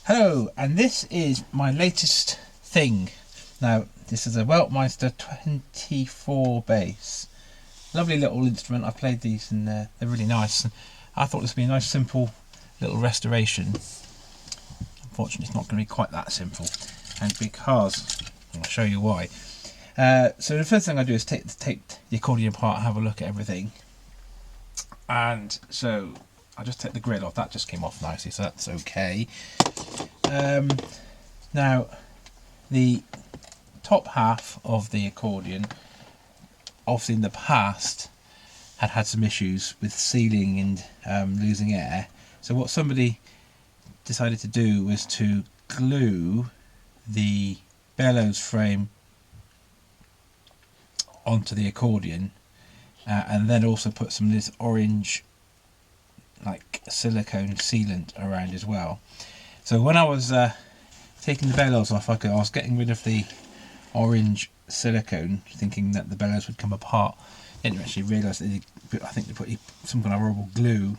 Hello, and this is my latest thing. Now, this is a Weltmeister 24 bass. Lovely little instrument. I played these and they're really nice. And I thought this would be a nice simple little restoration. Unfortunately, it's not going to be quite that simple. And because, I'll show you why. So the first thing I do is take the accordion apart and have a look at everything. And so I'll just take the grid off. That just came off nicely, so that's okay. Now, the top half of the accordion, obviously in the past, had some issues with sealing and losing air. So what somebody decided to do was to glue the bellows frame onto the accordion, and then also put some of this orange like silicone sealant around as well. So when I was taking the bellows off, I was getting rid of the orange silicone, thinking that the bellows would come apart. Didn't actually realise that I think they put some kind of horrible gluing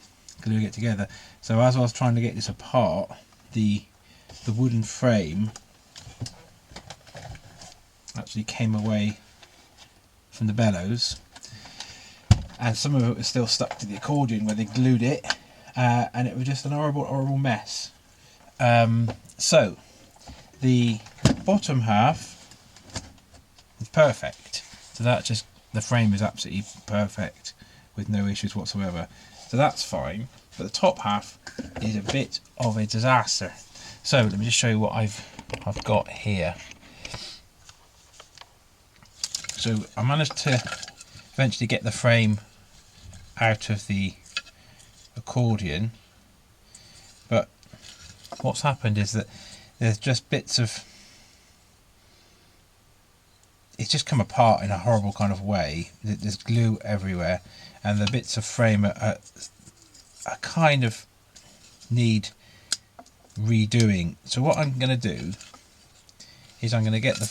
it together. So as I was trying to get this apart, the wooden frame actually came away from the bellows, and some of it was still stuck to the accordion where they glued it, and it was just an horrible mess. So the bottom half is perfect, so that just, the frame is absolutely perfect with no issues whatsoever, so that's fine. But the top half is a bit of a disaster. So let me just show you what I've got here. So I managed to eventually get the frame out of the accordion, but what's happened is that there's just bits of, it's just come apart in a horrible kind of way. There's glue everywhere, and the bits of frame are kind of need redoing. So what I'm going to do is I'm going to get the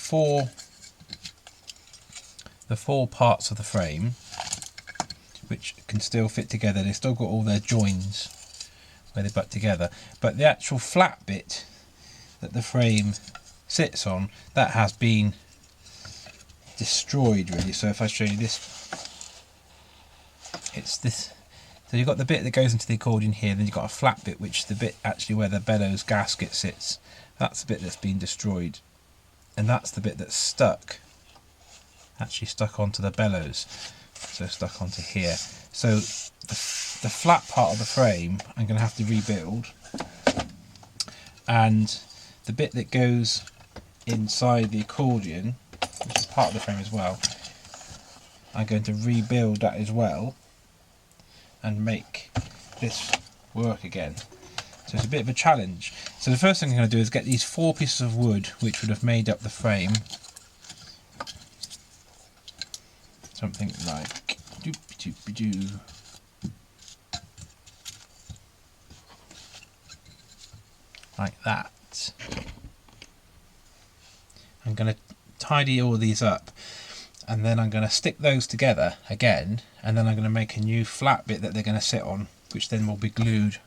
four parts of the frame, which can still fit together. They've still got all their joins where they butt together, but the actual flat bit that the frame sits on, that has been destroyed really. So if I show you this, it's this. So you've got the bit that goes into the accordion here, then you've got a flat bit, which is the bit actually where the bellows gasket sits. That's the bit that's been destroyed, and that's the bit that's stuck, actually stuck onto the bellows, so stuck onto here. So the flat part of the frame I'm going to have to rebuild, and the bit that goes inside the accordion, which is part of the frame as well, I'm going to rebuild that as well and make this work again. So it's a bit of a challenge. So the first thing I'm going to do is get these 4 pieces of wood which would have made up the frame, something like like that. I'm going to tidy all these up, and then I'm going to stick those together again, and then I'm going to make a new flat bit that they're going to sit on, which then will be glued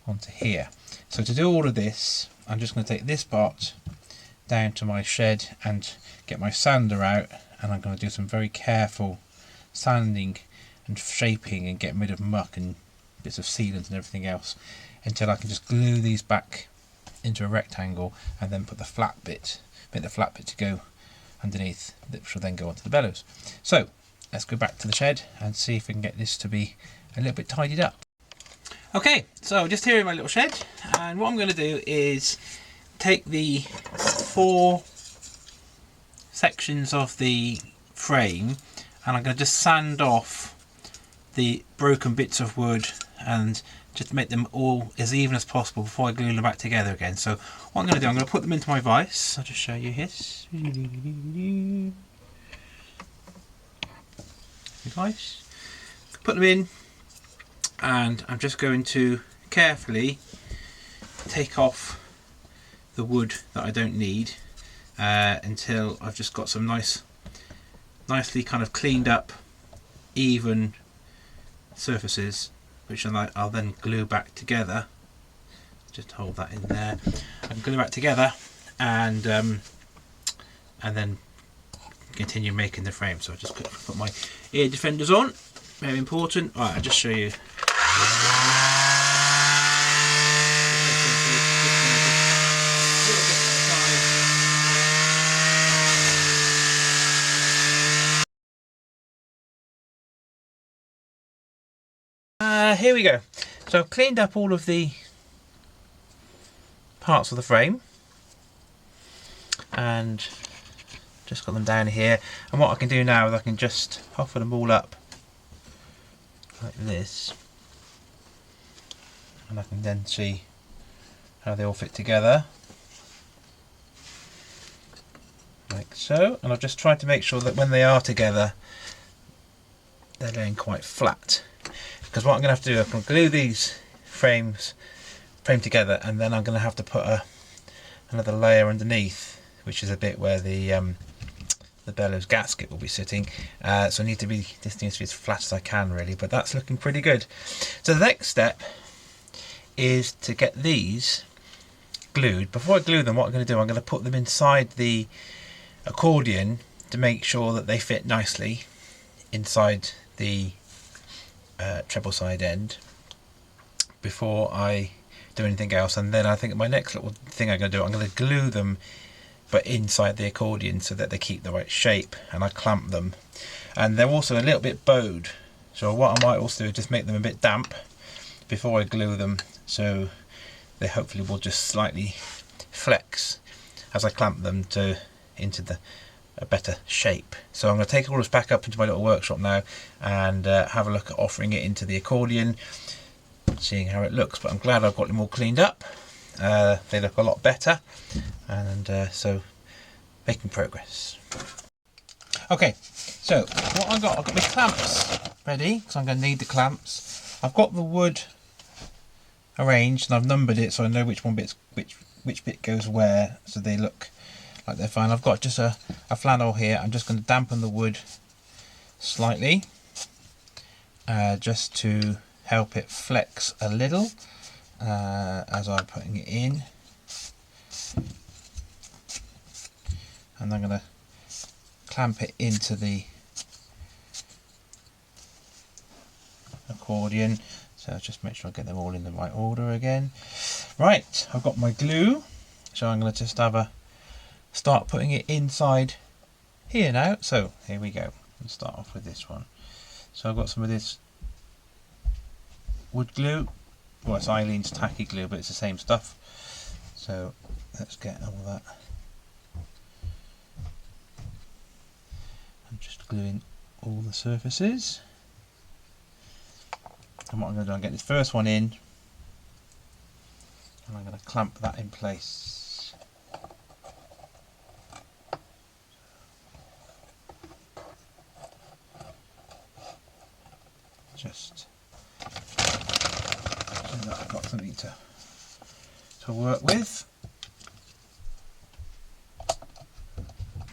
onto here. So to do all of this, I'm just going to take this part down to my shed and get my sander out, and I'm going to do some very careful sanding and shaping and getting rid of muck and bits of sealant and everything else, until I can just glue these back into a rectangle, and then put the flat bit, to go underneath, which will then go onto the bellows. So let's go back to the shed and see if we can get this to be a little bit tidied up. Okay, so just here in my little shed, and what I'm going to do is take the 4 sections of the frame, and I'm going to just sand off the broken bits of wood and just make them all as even as possible before I glue them back together again. So what I'm going to do, I'm going to put them into my vise. I'll just show you this. Vise. Put them in, and I'm just going to carefully take off the wood that I don't need, until I've just got some nicely kind of cleaned up, even surfaces, which I'll then glue back together just hold that in there. I can glue that together and then continue making the frame. So I just put my ear defenders on, very important. Right, I'll just show you. Here we go. So I've cleaned up all of the parts of the frame and just got them down here, and what I can do now is I can just offer them all up like this, and I can then see how they all fit together like so. And I've just tried to make sure that when they are together they're laying quite flat, because what I'm going to have to do, I can glue these frame together, and then I'm going to have to put another layer underneath, which is a bit where the bellows gasket will be sitting. So this needs to be as flat as I can really, but that's looking pretty good. So the next step is to get these glued. Before I glue them, what I'm going to do, I'm going to put them inside the accordion to make sure that they fit nicely inside the treble side end before I do anything else. And then I think my next little thing I'm going to do, I'm going to glue them but inside the accordion so that they keep the right shape, and I clamp them. And they're also a little bit bowed, so what I might also do is just make them a bit damp before I glue them, so they hopefully will just slightly flex as I clamp them into a better shape. So I'm going to take all this back up into my little workshop now and have a look at offering it into the accordion, seeing how it looks. But I'm glad I've got them all cleaned up. They look a lot better, and so making progress. Okay, so what I've got my clamps ready, because I'm going to need the clamps. I've got the wood arranged and I've numbered it so I know which bit goes where, so they look like they're fine. I've got just a flannel here. I'm just going to dampen the wood slightly, just to help it flex a little as I'm putting it in. And I'm going to clamp it into the accordion. So I'll just make sure I get them all in the right order again. Right, I've got my glue, so I'm going to just start putting it inside here now. So here we go. Let's start off with this one. So I've got some of this wood glue. Well, it's Eileen's tacky glue, but it's the same stuff. So let's get all that. I'm just gluing all the surfaces. And what I'm going to do, I'm going to get this first one in, and I'm going to clamp that in place. Just so that I've got something to work with.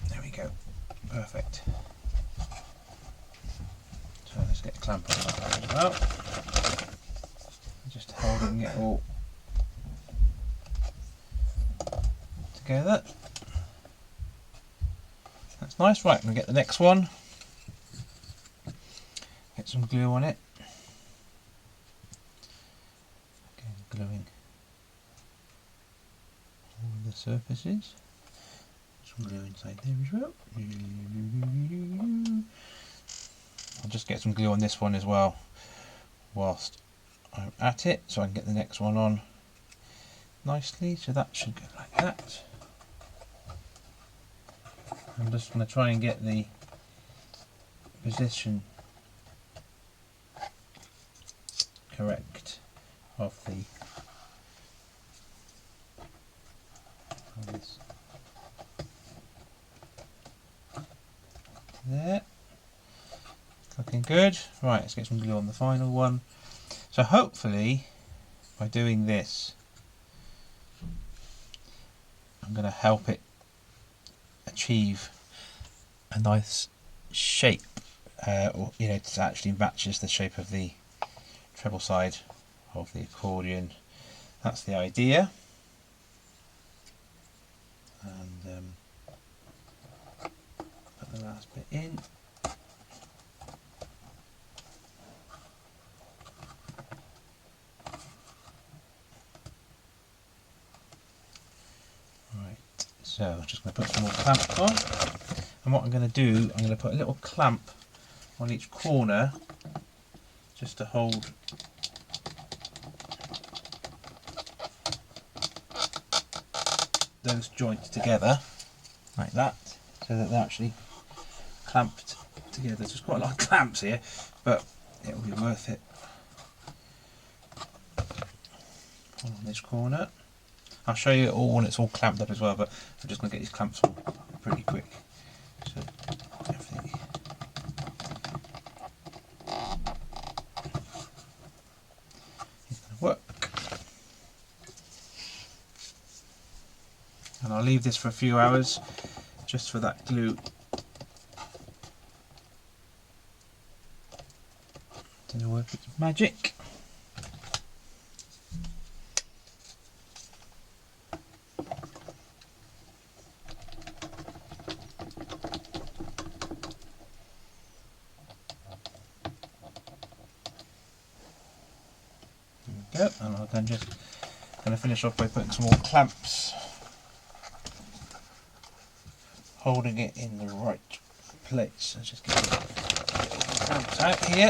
There we go, perfect. So let's get a clamp on that as well. Just holding it all together. That's nice. Right, I'm going to get the next one. Get some glue on it. Again, gluing all the surfaces. Some glue inside there as well. I'll just get some glue on this one as well whilst I'm at it, so I can get the next one on nicely. So that should go like that. I'm just going to try and get the position correct of this. There. Looking good. Right, let's get some glue on the final one. So hopefully by doing this I'm going to help it achieve a nice shape, or it actually matches the shape of the treble side of the accordion. That's the idea. And put the last bit in. Right, so I'm just going to put some more clamps on. And what I'm going to do, I'm going to put a little clamp on each corner just to hold those joints together like that, so that they're actually clamped together. There's quite a lot of clamps here, but it will be worth it. On this corner, I'll show you it all when it's all clamped up as well, but I'm just going to get these clamps on pretty quick. So everything is going to work. And I'll leave this for a few hours just for that glue to work its magic. There we go, and I'm then just going to finish off by putting some more clamps, holding it in the right place. So just get the clamps out here.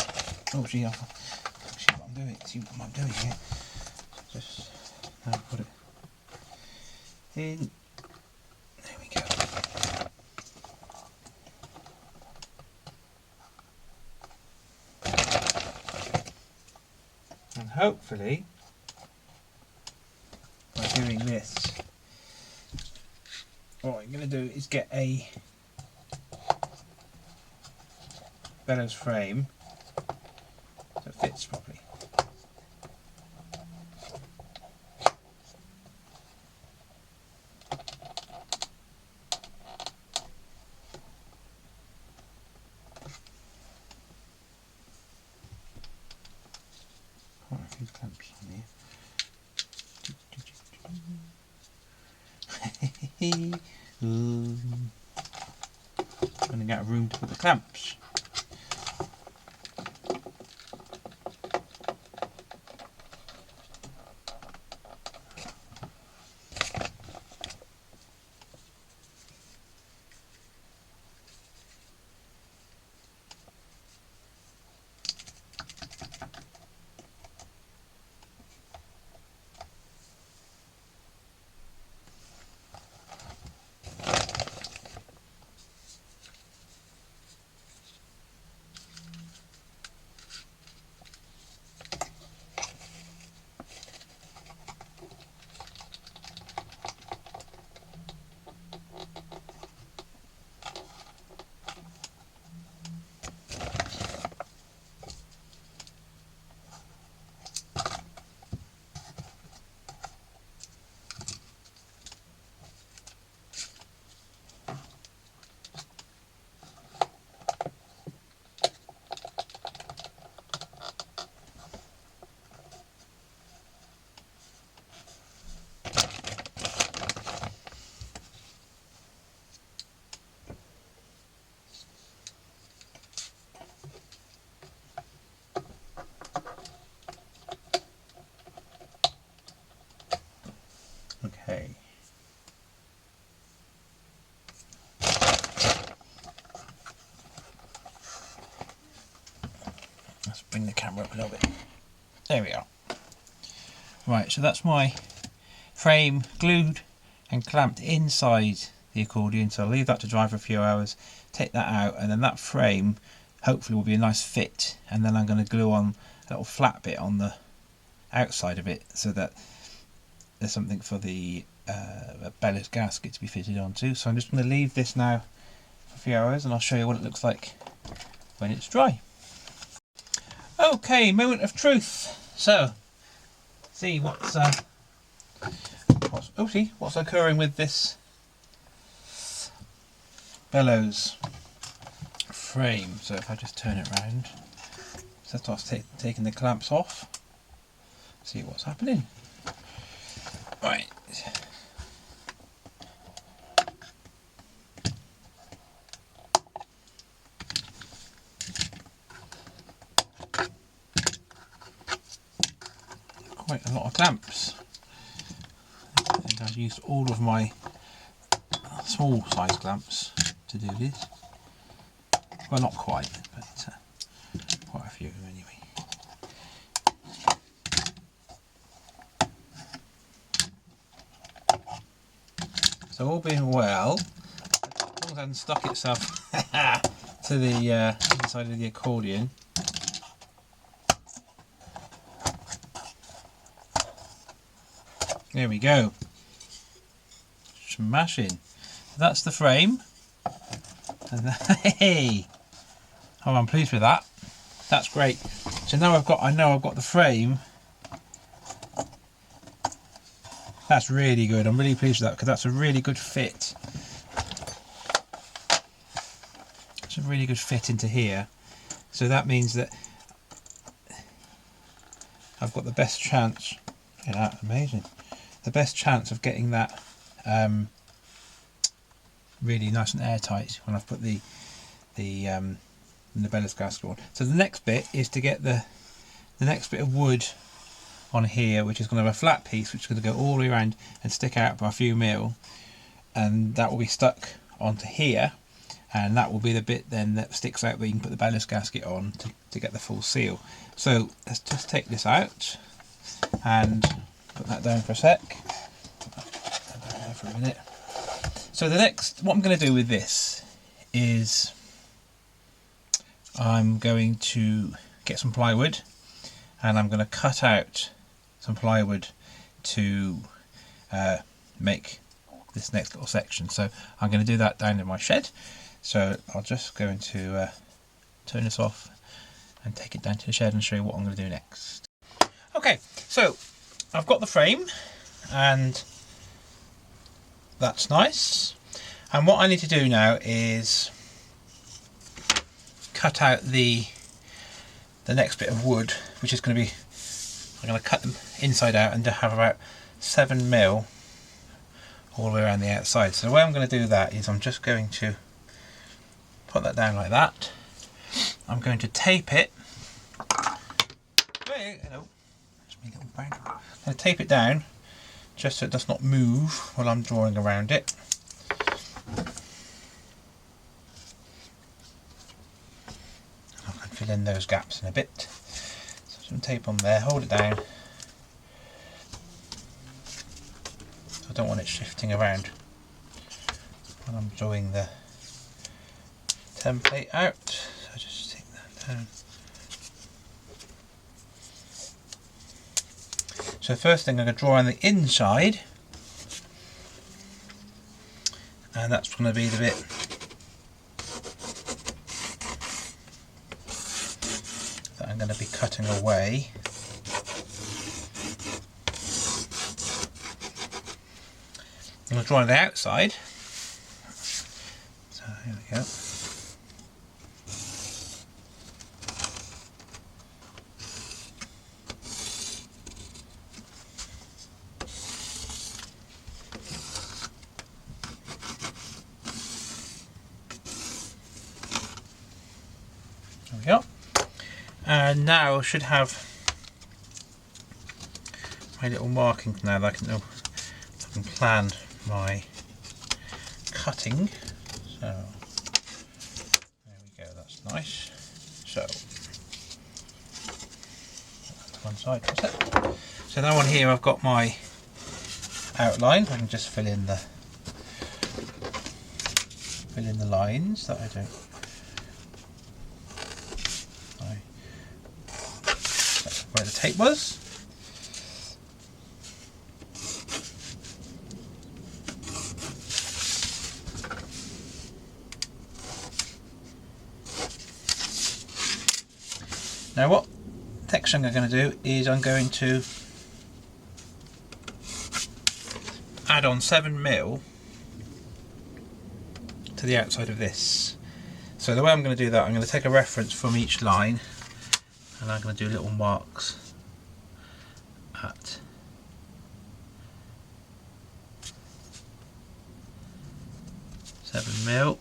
Oh gee, see what I'm doing. See what I'm doing here. Just now put it in. There we go. And hopefully, by doing this, what I'm going to do is get a bellows frame that fits properly. Quite a few clamps on here. Running out of room to put the clamps. Okay. Let's bring the camera up a little bit. There we are. Right, so that's my frame glued and clamped inside the accordion, so I'll leave that to dry for a few hours, take that out, and then that frame hopefully will be a nice fit, and then I'm going to glue on a little flat bit on the outside of it so that there's something for the bellows gasket to be fitted onto. So I'm just going to leave this now for a few hours and I'll show you what it looks like when it's dry. Okay, moment of truth. So, see what's occurring with this bellows frame. So if I just turn it round, so that's taking the clamps off. See what's happening. Right. Quite a lot of clamps. I think I've used all of my small size clamps to do this. Well, not quite, but quite a few anyway. So all being well, as long as it hasn't stuck itself to the inside of the accordion. There we go. Smashing. That's the frame. And hey, oh, I'm pleased with that. That's great. So now I know I've got the frame. That's really good. I'm really pleased with that because that's a really good fit. It's a really good fit into here. So that means that I've got the best chance. Look at that, amazing. The best chance of getting that really nice and airtight when I've put the bellows gasket on. So the next bit is to get the next bit of wood on here, which is going to have a flat piece which is going to go all the way around and stick out by a few mil, and that will be stuck onto here, and that will be the bit then that sticks out where you can put the bellows gasket on to get the full seal. So let's just take this out and put that down for a sec. Put that down there for a minute. So what I'm going to do with this is I'm going to get some plywood, and I'm going to cut out some plywood to make this next little section. So I'm going to do that down in my shed. So I'll just go into turn this off and take it down to the shed and show you what I'm going to do next. Okay, so I've got the frame and that's nice, and what I need to do now is cut out the next bit of wood, which is going to be, I'm going to cut them inside out and have about 7 mil all the way around the outside. So the way I'm going to do that is I'm just going to put that down like that. I'm going to tape it. I'm going to tape it down just so it does not move while I'm drawing around it. I can fill in those gaps in a bit. So some tape on there, hold it down. I don't want it shifting around when I'm drawing the template out. So just take that down. So first thing I'm going to draw on the inside, and that's going to be the bit that I'm going to be cutting away. I'm going to draw on the outside. So here we go. There we go. And now I should have my little markings now that I can plan my cutting. So there we go, that's nice. So put that to one side for a sec. So now on here I've got my outline. I can just fill in the lines that I don't. That's where the tape was. Now what next thing I'm going to do is I'm going to add on 7 mil to the outside of this. So the way I'm going to do that, I'm going to take a reference from each line and I'm going to do little marks at 7mm.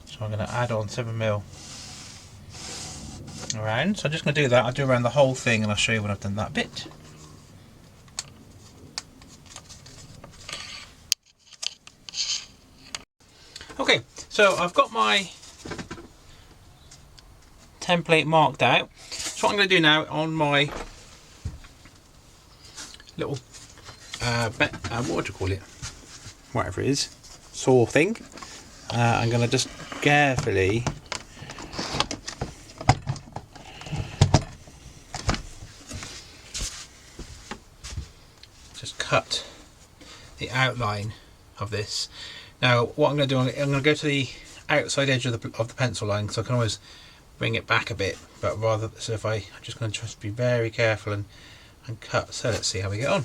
So I'm going to add on 7mm around. So I'm just going to do that. I'll do around the whole thing and I'll show you when I've done that bit. Okay, so I've got my template marked out. So what I'm going to do now on my little what would you call it? Whatever it is, saw thing. I'm going to just carefully just cut the outline of this. Now what I'm going to do, I'm going to go to the outside edge of the pencil line, so I can always bring it back a bit, but rather, so if I'm just going to just be very careful and cut. So let's see how we get on.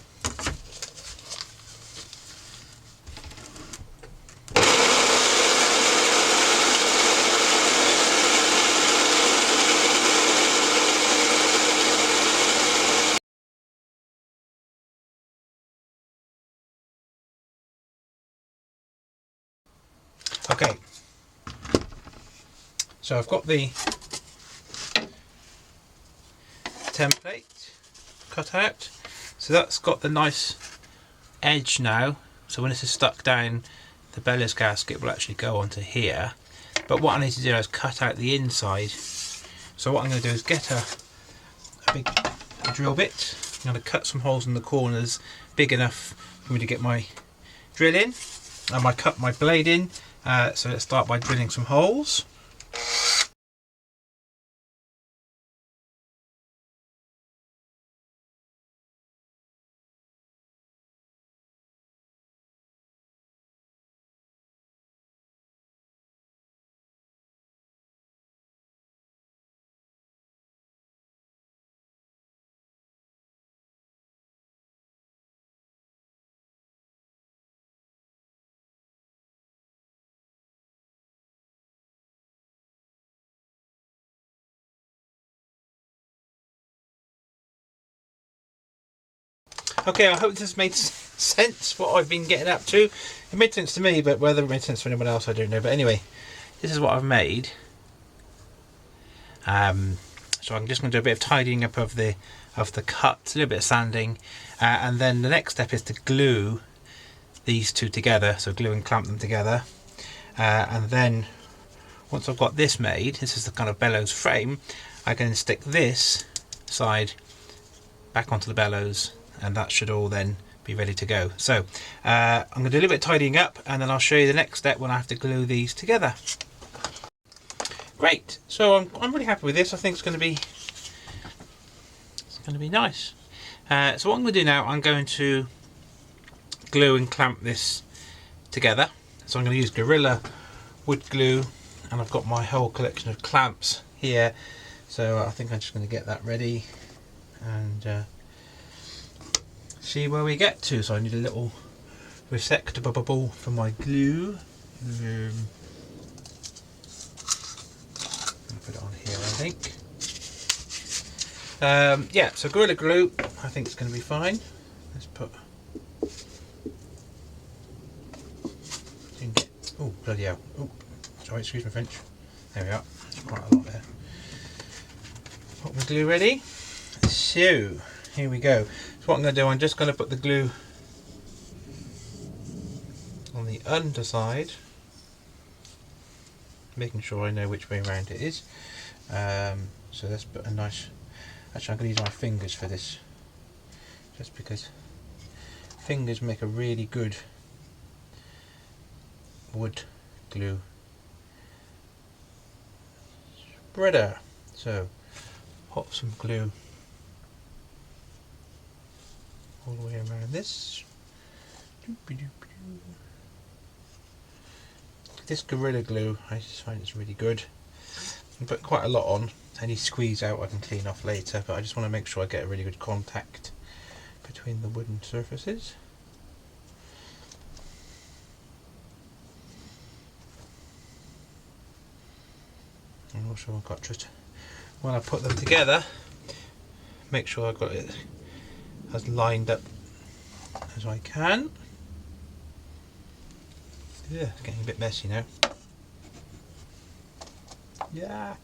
Okay, so I've got the template cut out, so that's got the nice edge now, so when this is stuck down, the bellows gasket will actually go onto here. But what I need to do is cut out the inside. So what I'm going to do is get a big drill bit. I'm going to cut some holes in the corners big enough for me to get my drill in and my blade in. So let's start by drilling some holes. Okay, I hope this has made sense what I've been getting up to. It made sense to me, but whether it made sense to anyone else I don't know. But anyway, this is what I've made. So I'm just going to do a bit of tidying up of the cuts, a little bit of sanding, and then the next step is to glue these two together. So glue and clamp them together, and then once I've got this made, this is the kind of bellows frame, I can stick this side back onto the bellows, and that should all then be ready to go. So I'm going to do a little bit of tidying up, and then I'll show you the next step when I have to glue these together. Great, so I'm really happy with this. I think it's going to be nice. So what I'm going to do now, I'm going to glue and clamp this together. So I'm going to use Gorilla wood glue, and I've got my whole collection of clamps here. So I think I'm just going to get that ready and see where we get to. So I need a little receptacle for my glue. I'll put it on here, I think. Yeah, so Gorilla Glue, I think it's going to be fine. Let's put. Oh, bloody hell. Oh, sorry, excuse my French. There we are. There's quite a lot there. Put my glue ready. So, here we go. So what I'm going to do, I'm just going to put the glue on the underside, making sure I know which way around it is. So let's put a nice. Actually, I'm going to use my fingers for this, just because fingers make a really good wood glue spreader. So pop some glue all the way around this. This Gorilla Glue, I just find it's really good. I put quite a lot on. Any squeeze out I can clean off later, but I just want to make sure I get a really good contact between the wooden surfaces. And also I've got just when I put them together, make sure I've got it as lined up as I can. Yeah, it's getting a bit messy now. Yeah.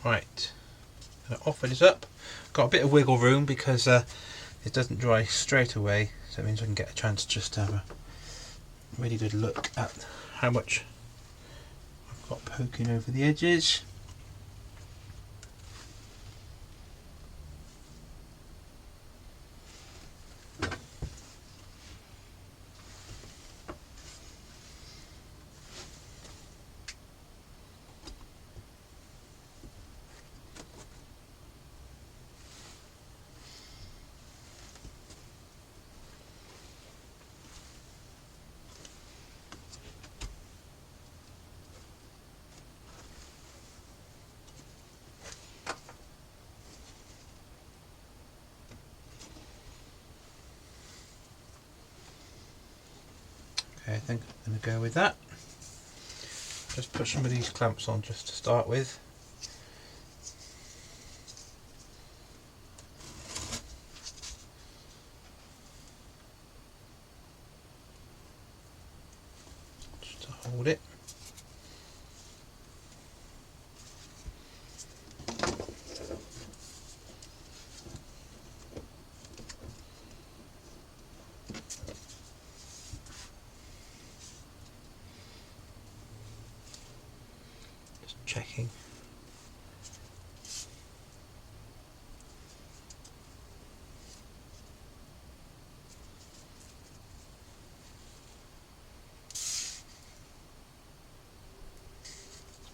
Right, I'm going to offer this up. Got a bit of wiggle room because it doesn't dry straight away, so it means I can get a chance just to have a really good look at how much I've got poking over the edges. Okay, I think I'm going to go with that. Just put some of these clamps on just to start with. Just to hold it. Checking.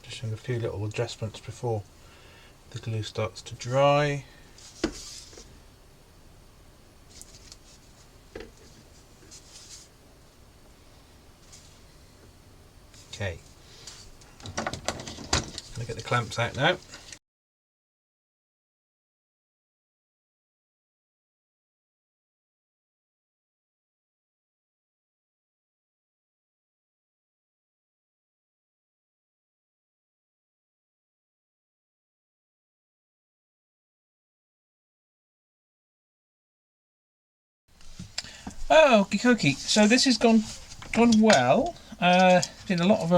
Just doing a few little adjustments before the glue starts to dry. Okay. I'm going to get the clamps out now. Oh, okie dokie. So this has gone well. Been a lot of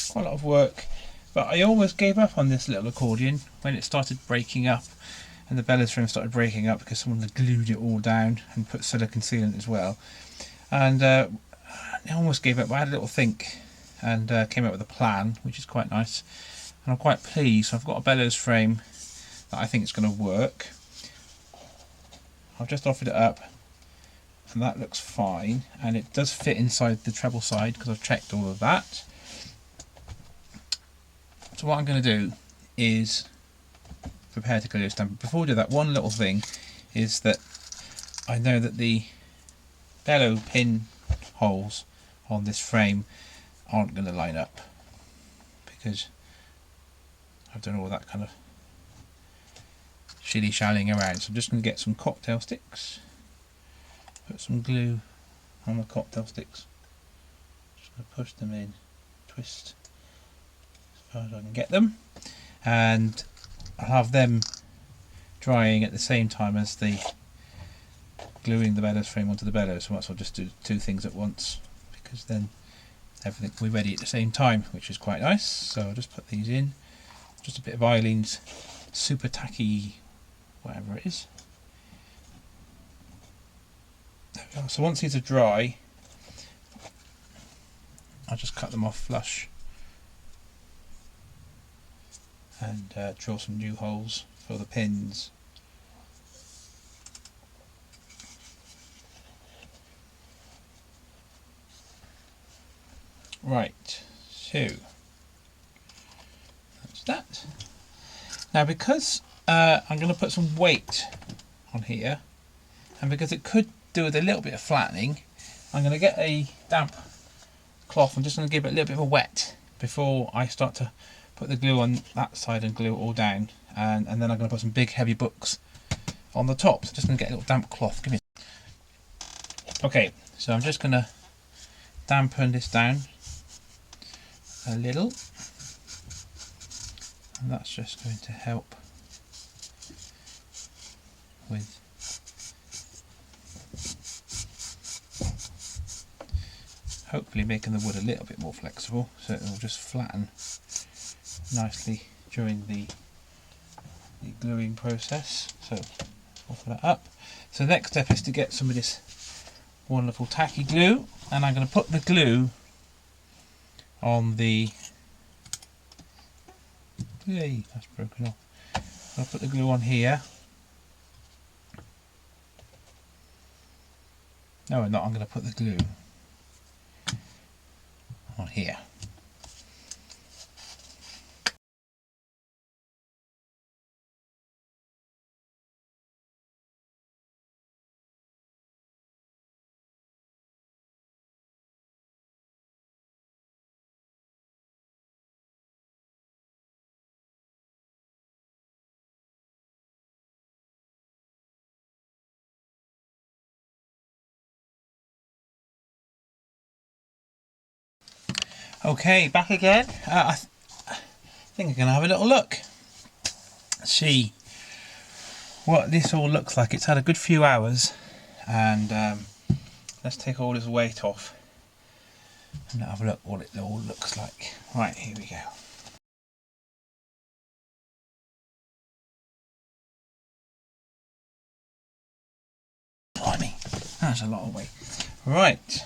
quite a lot of work, but I almost gave up on this little accordion when it started breaking up, and the bellows frame started breaking up because someone had glued it all down and put silicone sealant as well. And I almost gave up. But I had a little think and came up with a plan, which is quite nice, and I'm quite pleased. So I've got a bellows frame that I think is going to work. I've just offered it up, and that looks fine, and it does fit inside the treble side because I've checked all of that. So what I'm going to do is prepare to glue this down. But before we do that, one little thing is that I know that the bellow pin holes on this frame aren't going to line up because I've done all that kind of shilly-shallying around. So I'm just going to get some cocktail sticks. Put some glue on the cocktail sticks. Just going to push them in, twist as far as I can get them, and I'll have them drying at the same time as the gluing the bellows frame onto the bellows. So I might as well just do two things at once, because then everything will be ready at the same time, which is quite nice. So I'll just put these in. Just a bit of Eileen's super tacky, whatever it is. There we go. So once these are dry, I'll just cut them off flush and drill some new holes for the pins. Right, so that's that. Now because I'm going to put some weight on here, and because it could do with a little bit of flattening, I'm going to get a damp cloth. I'm just going to give it a little bit of a wet before I start to put the glue on that side and glue it all down, and then I'm going to put some big heavy books on the top. So just going to get a little damp cloth. Okay, so I'm just going to dampen this down a little, and that's just going to help with hopefully making the wood a little bit more flexible, so it will just flatten nicely during the gluing process. So offer that up. So the next step is to get some of this wonderful tacky glue, and I'm going to put the glue on the, yay, that's broken off. I'll put the glue on here. No, I'm not. I'm going to put the glue on here. Okay, back again. I think I'm going to have a little look. See what this all looks like. It's had a good few hours, and let's take all this weight off and have a look what it all looks like. Right, here we go. Blimey, that's a lot of weight. Right.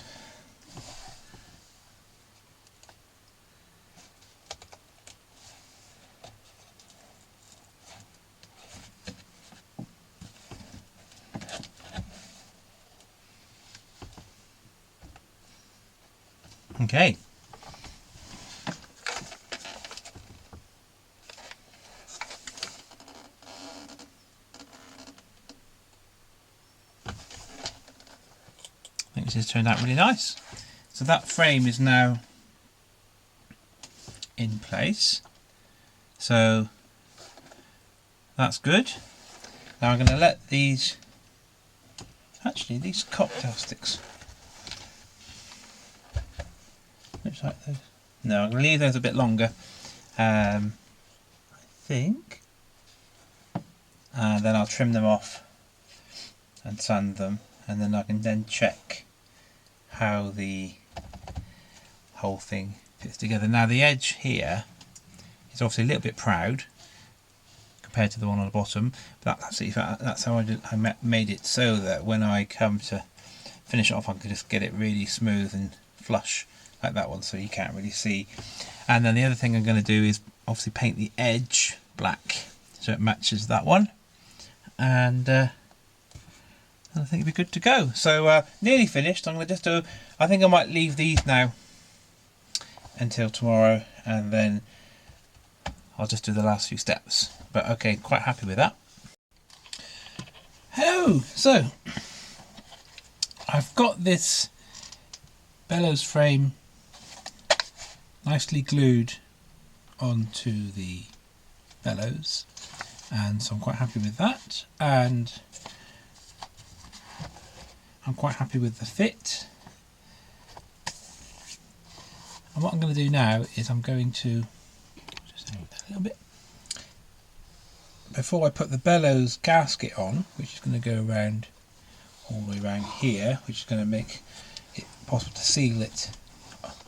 Okay. I think this has turned out really nice. So that frame is now in place. So that's good. Now I'm going to let these, actually these cocktail sticks, looks like those. No, I'm going to leave those a bit longer, I think, and then I'll trim them off and sand them, and then I can then check how the whole thing fits together. Now the edge here is obviously a little bit proud compared to the one on the bottom, but that's how I made it, so that when I come to finish it off I can just get it really smooth and flush like that one, so you can't really see. And then the other thing I'm going to do is obviously paint the edge black so it matches that one, and I think it'll be good to go. So nearly finished. I'm going to just do, I think I might leave these now until tomorrow, and then I'll just do the last few steps. But okay, quite happy with that. Hello! So I've got this bellows frame nicely glued onto the bellows, and so I'm quite happy with that, and I'm quite happy with the fit. And what I'm going to do now is I'm going to just move that a little bit. Before I put the bellows gasket on, which is going to go around all the way around here, which is going to make it possible to seal it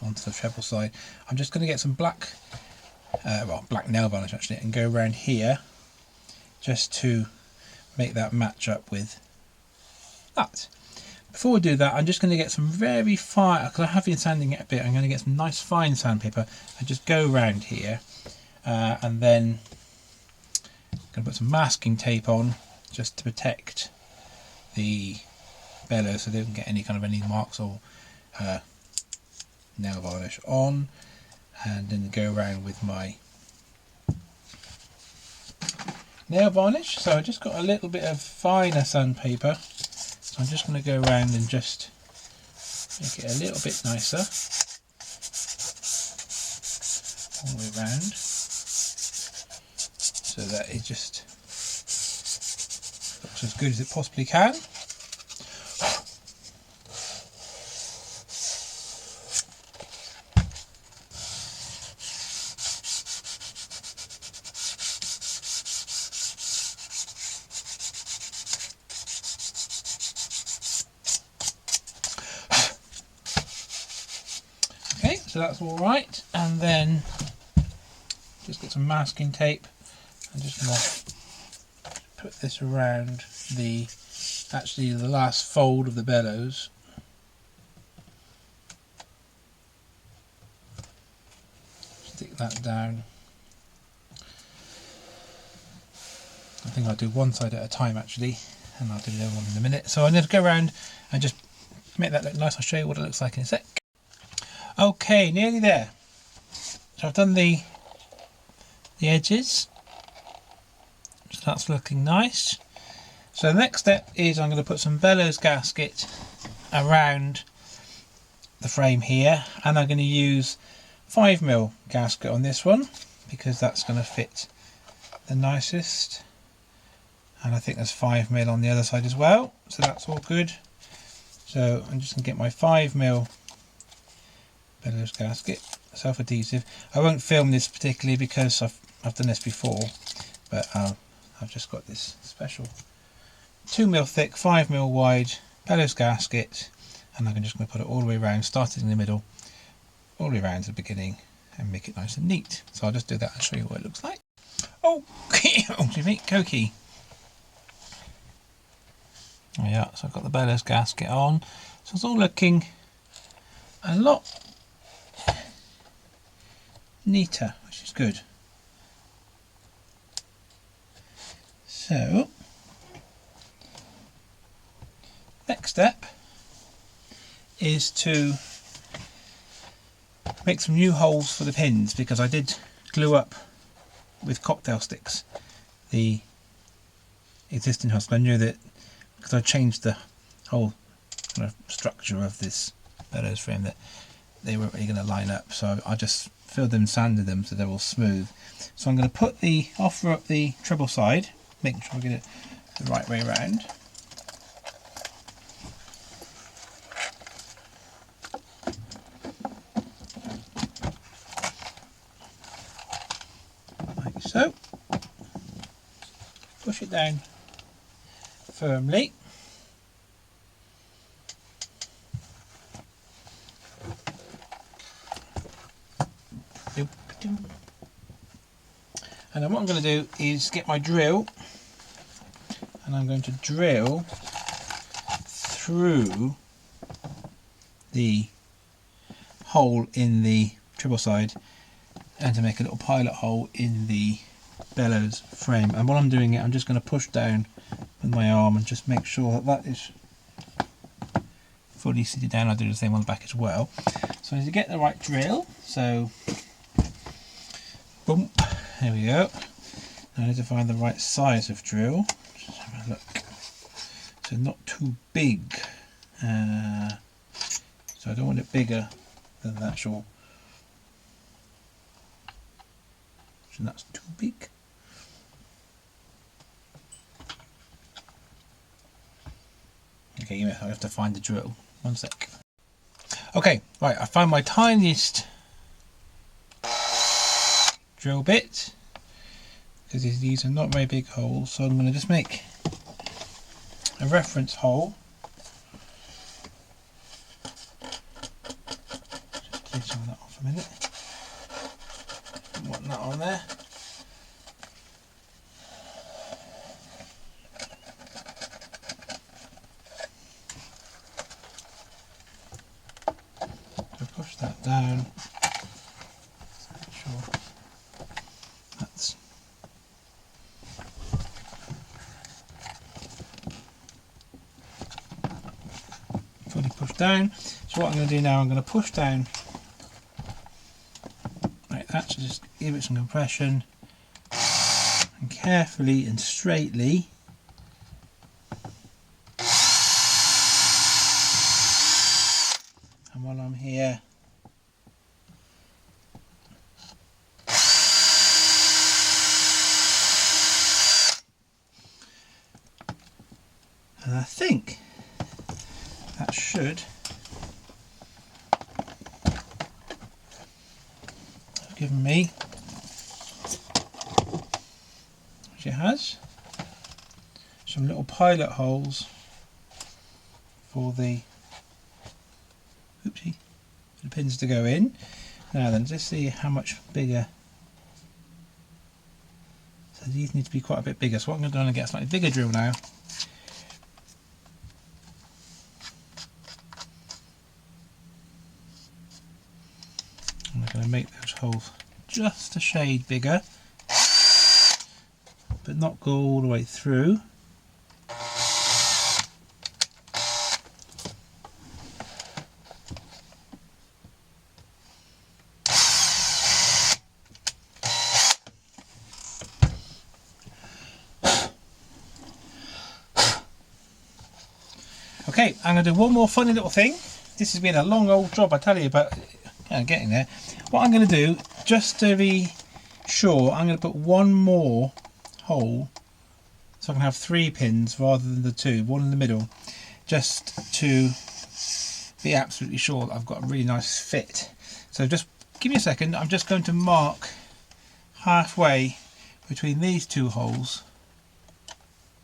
onto the treble side, I'm just going to get some black, black nail varnish actually, and go around here just to make that match up with that. Before we do that, I'm just going to get some very fine, because I have been sanding it a bit, I'm going to get some nice fine sandpaper and just go around here, and then I'm going to put some masking tape on just to protect the bellows so they don't get any marks or nail varnish on, and then go around with my nail varnish. So I just got a little bit of finer sandpaper, so I'm just going to go around and just make it a little bit nicer all the way around, so that it just looks as good as it possibly can. So that's all right. And then just get some masking tape and just gonna put this around the last fold of the bellows. Stick that down. I think I'll do one side at a time actually, and I'll do the other one in a minute. So I'm going to go around and just make that look nice. I'll show you what it looks like in a sec. Okay, nearly there. So I've done the edges. So that's looking nice. So the next step is I'm going to put some bellows gasket around the frame here, and I'm going to use 5mm gasket on this one because that's going to fit the nicest. And I think there's 5mm on the other side as well, so that's all good. So I'm just going to get my 5mm bellows gasket, self-adhesive. I won't film this particularly because I've done this before, but I've just got this special 2mm thick, 5mm wide bellows gasket, and I'm just going to put it all the way around, starting in the middle, all the way around to the beginning, and make it nice and neat. So I'll just do that and show you what it looks like. Oh, excuse me, Cokie. Oh yeah, so I've got the bellows gasket on, so it's all looking a lot neater, which is good. So next step is to make some new holes for the pins, because I did glue up with cocktail sticks the existing holes. I knew that because I changed the whole kind of structure of this bellows frame that they weren't really going to line up, so I just filled them, sanded them so they're all smooth. So I'm going to offer up the treble side, making sure I get it the right way around. Like so. Push it down firmly. And then what I'm going to do is get my drill, and I'm going to drill through the hole in the treble side and to make a little pilot hole in the bellows frame. And while I'm doing it, I'm just going to push down with my arm and just make sure that that is fully seated down. I'll do the same on the back as well. So I need to get the right drill, so boom, there we go. Now I need to find the right size of drill. Just have a look. So not too big. So I don't want it bigger than the actual. So that's too big. Okay, I have to find the drill. One sec. Okay, right, I found my tiniest drill bit, because these are not very big holes, so I'm going to just make a reference hole. Just clear some of that off a minute. Don't want that on there. So push that down. Make sure that's fully pushed down. So what I'm going to do now, I'm going to push down like that to just give it some compression, and carefully and straightly and while I'm here and I think that should have given me, which it has, some little pilot holes for the pins to go in. Now then, just see how much bigger. So these need to be quite a bit bigger. So what I'm going to get a slightly bigger drill now. I'm going to make those holes just a shade bigger, but not go all the way through. Okay, I'm going to do one more funny little thing. This has been a long old job, I tell you, but I'm getting there. What I'm going to do, just to be sure, I'm going to put one more hole, so I can have 3 pins rather than the 2, one in the middle, just to be absolutely sure that I've got a really nice fit. So just give me a second, I'm just going to mark halfway between these 2 holes,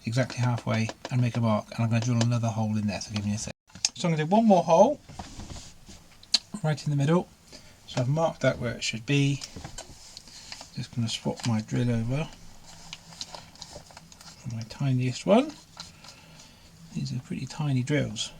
exactly halfway, and make a mark, and I'm going to drill another hole in there, so give me a second. So I'm going to do one more hole right in the middle, so I've marked that where it should be. Just going to swap my drill over for my tiniest one. These are pretty tiny drills.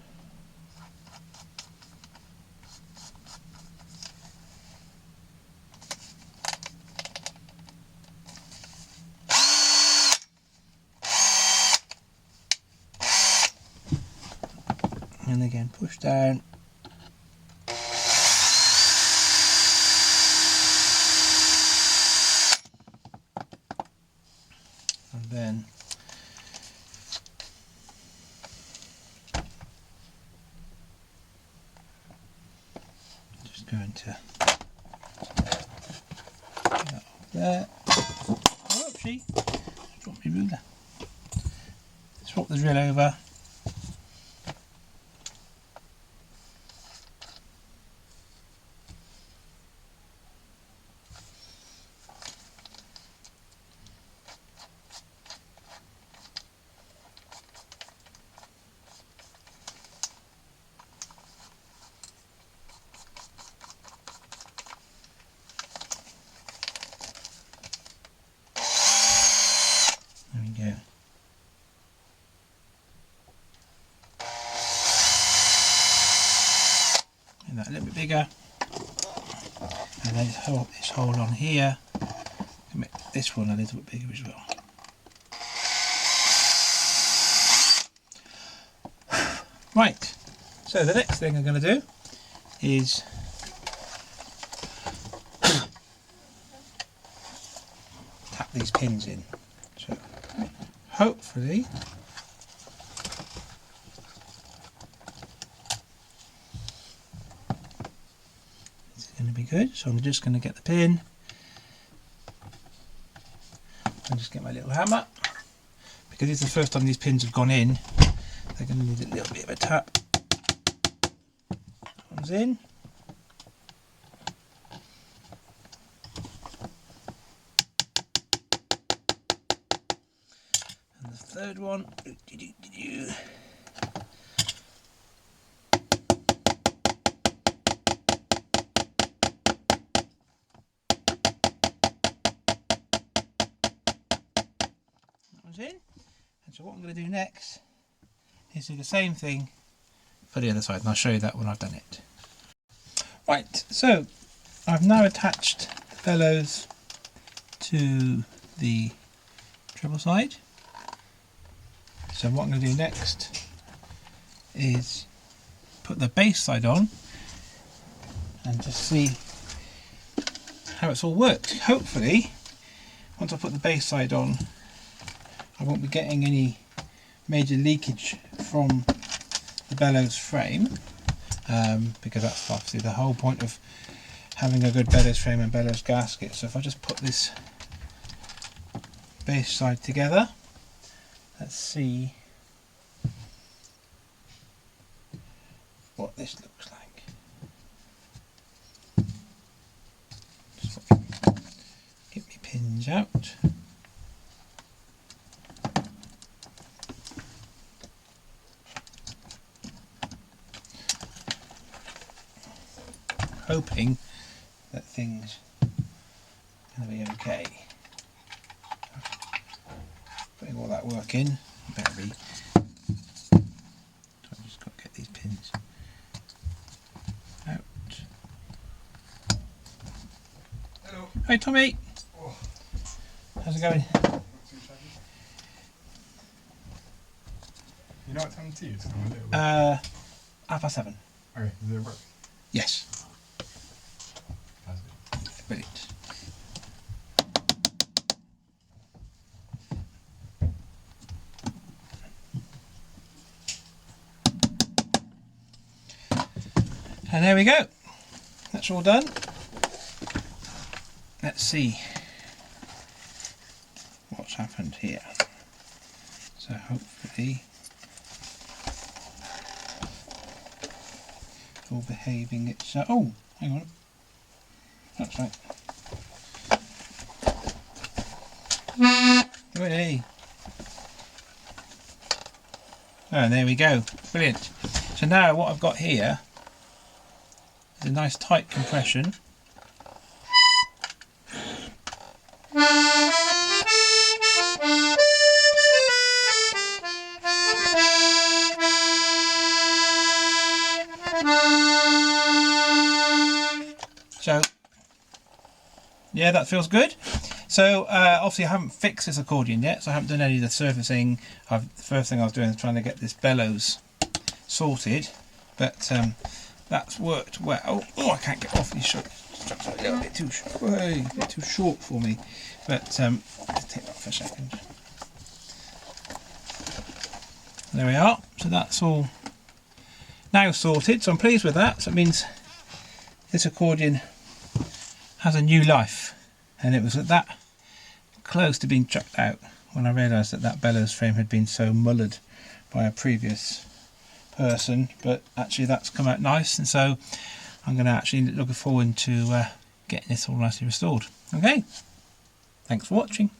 And again, push down. And then just going to put that off there. Oh, oopsie, drop my ruler. Swap the drill over. There we go. Make that a little bit bigger. And then this hole on here. Make this one a little bit bigger as well. Right, so the next thing I'm going to do is tap these pins in. So hopefully this is going to be good. So I'm just going to get the pin and just get my little hammer, because it's the first time these pins have gone in. They're going to need a little bit of a tap. That one's in. And the third one. That one's in. And so what I'm going to do next is do the same thing for the other side, and I'll show you that when I've done it. Right, so I've now attached the bellows to the treble side. So what I'm going to do next is put the bass side on and just see how it's all worked. Hopefully, once I put the bass side on, I won't be getting any major leakage from the bellows frame, because that's obviously the whole point of having a good bellows frame and bellows gasket. So if I just put this bass side together, let's see what this looks like. Just get my pins out. Hoping that things are going to be okay. Putting all that work in, better be. So I've just got to get these pins out. Hello. Hi Tommy. Oh. How's it going? Not too shabby. You know what time tea is? I'm a little bit. 7:30. Okay, does it work? Yes. That's it. Brilliant. And there we go. That's all done. Let's see what's happened here. So hopefully it's all behaving itself. Oh, hang on. That's right. Hey. Oh, there we go. Brilliant. So now what I've got here is a nice tight compression. So yeah, that feels good. So obviously I haven't fixed this accordion yet, so I haven't done any of the surfacing. The first thing I was doing is trying to get this bellows sorted, but that's worked well. Oh, I can't get off these straps are a little bit too short for me, but let's take that for a second. There we are. So that's all now sorted, so I'm pleased with that. So it means this accordion has a new life, and it was at that close to being chucked out when I realised that that bellows frame had been so mullered by a previous person, but actually that's come out nice, and so I'm going to actually look forward to getting this all nicely restored. Okay, thanks for watching.